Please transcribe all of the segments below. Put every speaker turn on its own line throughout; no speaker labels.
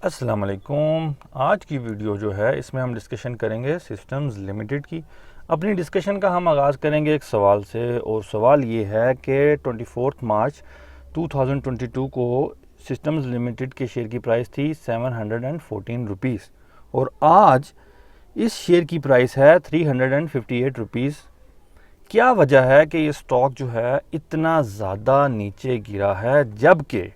अस्सलाम वालेकुम। आज की वीडियो जो है इसमें हम डिस्कशन करेंगे सिस्टम्स लिमिटेड की। अपनी डिस्कशन का हम आगाज़ करेंगे एक सवाल से, और सवाल ये है कि 24 मार्च 2022 को सिस्टम्स लिमिटेड के शेयर की प्राइस थी 714 रुपीज़ और आज इस शेयर की प्राइस है 358 रुपीज़। क्या वजह है कि ये स्टॉक जो है इतना ज़्यादा नीचे गिरा है, जबकि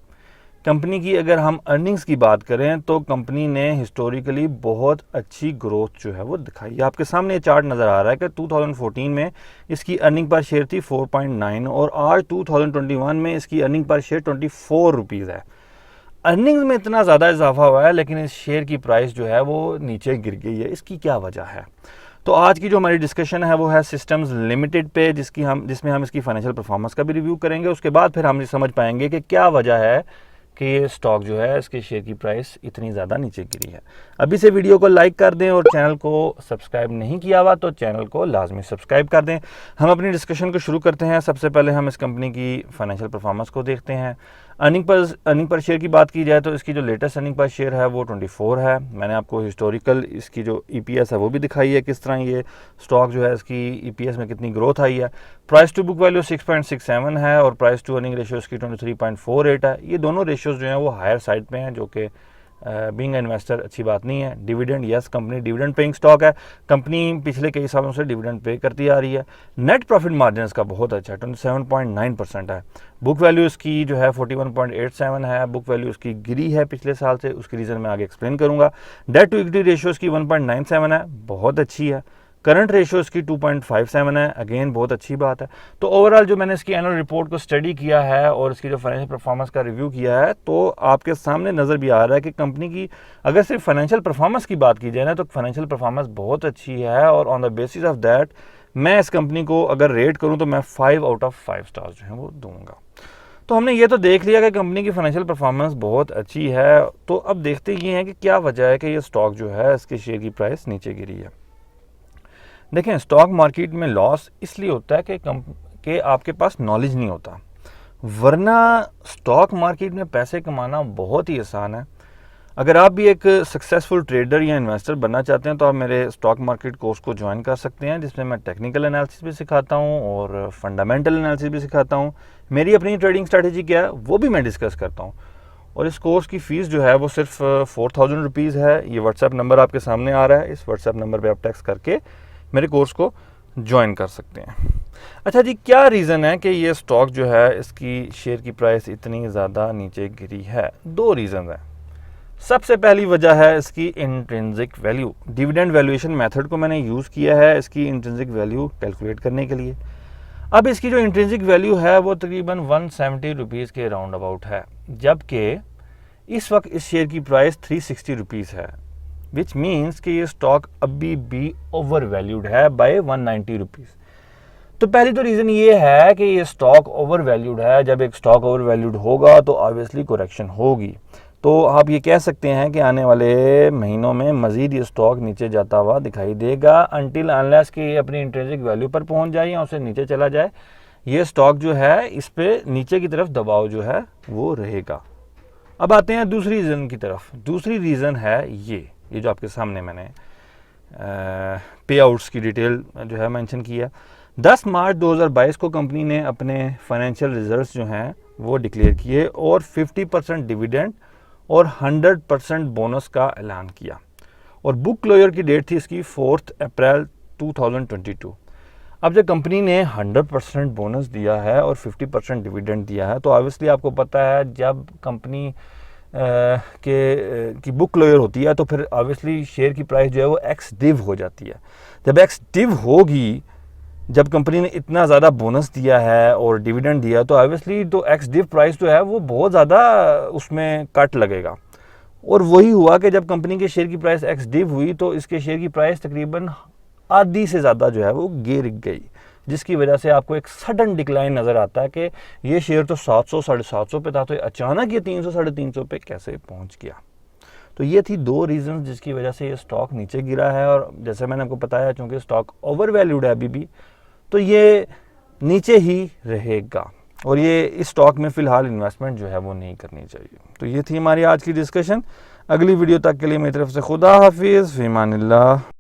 कंपनी की अगर हम अर्निंग्स की बात करें तो कंपनी ने हिस्टोरिकली बहुत अच्छी ग्रोथ जो है वो दिखाई है। आपके सामने ये चार्ट नज़र आ रहा है कि 2014 में इसकी अर्निंग पर शेयर थी 4.9 और आज 2021 में इसकी अर्निंग पर शेयर 24 रुपीज़ है। अर्निंग्स में इतना ज़्यादा इजाफा हुआ है, लेकिन इस शेयर की प्राइस जो है वो नीचे गिर गई है। इसकी क्या वजह है? तो आज की जो हमारी डिस्कशन है वो है सिस्टम्स लिमिटेड पे, जिसमें हम इसकी फाइनेंशियल परफॉर्मेंस का भी रिव्यू करेंगे। उसके बाद फिर हम समझ पाएंगे कि क्या वजह है कि ये स्टॉक जो है इसके शेयर की प्राइस इतनी ज़्यादा नीचे गिरी है। अभी से वीडियो को लाइक कर दें और चैनल को सब्सक्राइब नहीं किया हुआ तो चैनल को लाजमी सब्सक्राइब कर दें। हम अपनी डिस्कशन को शुरू करते हैं। सबसे पहले हम इस कंपनी की फाइनेंशियल परफॉर्मेंस को देखते हैं। अर्निंग पर शेयर की बात की जाए तो इसकी जो लेटेस्ट अर्निंग पर शेयर है वो 24 है। मैंने आपको हिस्टोरिकल इसकी जो EPS है वो भी दिखाई है, किस तरह ये स्टॉक जो है इसकी EPS में कितनी ग्रोथ आई है। प्राइस टू बुक वैल्यू 6.67 है और प्राइस टू अर्निंग रेशियो इसकी 23.48 है। ये दोनों रेशियोज जो हैं वो हायर साइड पे हैं, जो कि बीइंग इन्वेस्टर अच्छी बात नहीं है। Dividend, yes, company dividend paying stock है। कंपनी पिछले कई सालों से डिविडेंड पे करती आ रही है। नेट प्रॉफिट मार्जिन इसका बहुत अच्छा है, 27.9% है। बुक वैल्यू इसकी जो है 41.87 है। बुक वैल्यू इसकी गिरी है पिछले साल से, उसकी रीज़न मैं आगे एक्सप्लेन करूंगा। डेट टू इक्विटी रेशियो इसकी 1.97 है, बहुत अच्छी है। करंट रेशियो इसकी 2.57 है, अगेन बहुत अच्छी बात है। तो ओवरऑल जो मैंने इसकी एनुअल रिपोर्ट को स्टडी किया है और इसकी जो फाइनेंशियल परफॉर्मेंस का रिव्यू किया है, तो आपके सामने नज़र भी आ रहा है कि कंपनी की अगर सिर्फ फाइनेंशियल परफॉर्मेंस की बात की जाए ना, तो फाइनेंशियल परफॉर्मेंस बहुत अच्छी है। और on the basis of that मैं इस कंपनी को अगर रेट करूँ तो मैं 5 आउट ऑफ 5 स्टार्स जो है वो दूंगा। तो हमने ये तो देख लिया कि कंपनी की फाइनेंशियल परफॉर्मेंस बहुत अच्छी है। तो अब देखते ये हैं कि क्या वजह है कि ये स्टॉक जो है इसके शेयर की प्राइस नीचे गिरी है। देखें, स्टॉक मार्केट में लॉस इसलिए होता है कि आपके पास नॉलेज नहीं होता, वरना स्टॉक मार्केट में पैसे कमाना बहुत ही आसान है। अगर आप भी एक सक्सेसफुल ट्रेडर या इन्वेस्टर बनना चाहते हैं तो आप मेरे स्टॉक मार्केट कोर्स को ज्वाइन कर सकते हैं, जिसमें मैं टेक्निकल एनालिसिस भी सिखाता हूं और फंडामेंटल एनालिसिस भी सिखाता हूं। मेरी अपनी ट्रेडिंग स्ट्रैटेजी क्या है वो भी मैं डिस्कस करता हूं। और इस कोर्स की फ़ीस जो है वो सिर्फ 4000 रुपीज़ है। ये व्हाट्सएप नंबर आपके सामने आ रहा है, इस व्हाट्सएप नंबर पर आप टेक्स्ट करके मेरे कोर्स को ज्वाइन कर सकते हैं। अच्छा जी, क्या रीज़न है कि ये स्टॉक जो है इसकी शेयर की प्राइस इतनी ज़्यादा नीचे गिरी है? दो रीज़न है। सबसे पहली वजह है इसकी intrinsic value. Dividend valuation method को मैंने यूज़ किया है इसकी इंट्रिंसिक वैल्यू कैलकुलेट करने के लिए। अब इसकी जो इंट्रिंसिक वैल्यू है वो तकरीबन 170 रुपीज़ के राउंड अबाउट है, जबकि इस वक्त इस शेयर की प्राइस 360 रुपीज़ है, विच मीन्स कि ये स्टॉक अभी भी ओवर वैल्यूड है बाय 190 रुपीज़। तो पहली तो रीज़न ये है कि ये स्टॉक ओवर वैल्यूड है। जब एक स्टॉक ओवर वैल्यूड होगा तो ऑब्वियसली करेक्शन होगी। तो आप ये कह सकते हैं कि आने वाले महीनों में मज़ीद ये स्टॉक नीचे जाता हुआ दिखाई देगा, अनटिल अनलेस कि ये अपनी इंट्रिंसिक वैल्यू पर पहुंच जाए या उससे नीचे चला जाए। ये स्टॉक जो है इस पे नीचे की तरफ दबाव जो है वो रहेगा। अब आते हैं दूसरी रीज़न की तरफ। दूसरी रीज़न है ये जो आपके सामने मैंने पे आउट्स की डिटेल जो है मेंशन की है। 10 मार्च 2022 को कंपनी ने अपने फाइनेंशियल रिजल्ट्स जो हैं वो डिक्लेयर किए और 50% डिविडेंड और 100% बोनस का ऐलान किया। और बुक क्लोजर की डेट थी इसकी 4 अप्रैल 2022। अब जब कंपनी ने 100% बोनस दिया है और 50% डिविडेंड दिया है, तो ऑब्वियसली आपको पता है जब कंपनी की बुक क्लोजर होती है तो फिर ऑब्वियसली शेयर की प्राइस जो है वो एक्स डिव हो जाती है। जब एक्स डिव होगी, जब कंपनी ने इतना ज़्यादा बोनस दिया है और डिविडेंड दिया, तो ऑब्वियसली तो एक्स डिव प्राइस जो है वो बहुत ज़्यादा उसमें कट लगेगा। और वही हुआ कि जब कंपनी के शेयर की प्राइस एक्स डिव हुई तो इसके शेयर की प्राइस तकरीबन आधी से ज़्यादा जो है वो गिर गई, जिसकी वजह से आपको एक सडन डिक्लाइन नज़र आता है कि ये शेयर तो 700 750 पे था, तो अचानक ये 300 350 पे कैसे पहुंच गया। तो ये थी दो रीज़न जिसकी वजह से ये स्टॉक नीचे गिरा है। और जैसे मैंने आपको बताया, चूँकि स्टॉक ओवर वैल्यूड है अभी भी, तो ये नीचे ही रहेगा और ये इस स्टॉक में फ़िलहाल इन्वेस्टमेंट जो है वो नहीं करनी चाहिए। तो ये थी हमारी आज की डिस्कशन। अगली वीडियो तक के लिए मेरी तरफ से खुदा हाफिज़, फ़ी अमानिल्लाह।